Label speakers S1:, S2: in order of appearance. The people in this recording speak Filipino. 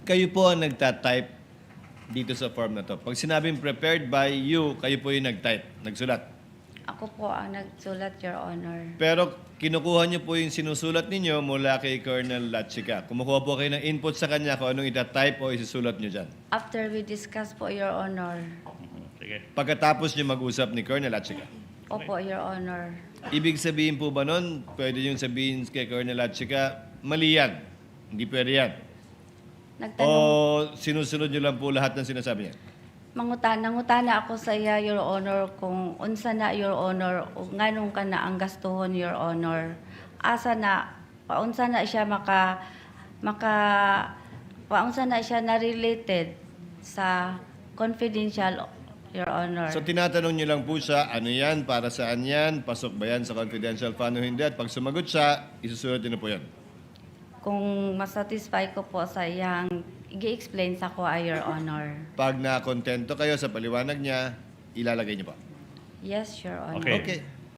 S1: Kayo po ang nagtatype dito sa form na to. Pag sinabing prepared by you, kayo po yung nagtype, nagsulat.
S2: Ako po ang nagsulat, Your Honor.
S1: Pero kinukuha niyo po yung sinusulat ninyo mula kay Colonel Lachica. Kumukuha po kayo ng input sa kanya kung anong itatype o isusulat niyo dyan.
S2: After we discuss po, Your Honor.
S3: Sige.
S1: Pagkatapos niyo mag-usap ni Colonel Lachica.
S2: Opo, Your Honor.
S1: Ibig sabihin po ba nun, pwede yung sabihin kay Colonel Lachica, mali yan. Hindi pwede yan. O
S2: Nagtanong,
S1: sinusunod niyo lang po lahat ng sinasabi niya?
S2: nangutana ako sa iya, Your Honor, kung unsa na, Your Honor, o nganong ka na ang gastuhon, Your Honor. Asa na, paunsa na siya paunsa na siya na-related sa confidential, Your Honor.
S1: So tinatanong niyo lang po siya, ano yan, para saan yan, pasok ba yan sa confidential fund o hindi, at pag sumagot siya, isusulat niyo na po yan.
S2: Kung masatisfy ko po sa iyang i-explain sa ko, Your Honor.
S1: Pag nakontento kayo sa paliwanag niya, ilalagay niyo pa.
S2: Yes, Your Honor.
S3: Okay.
S1: Okay.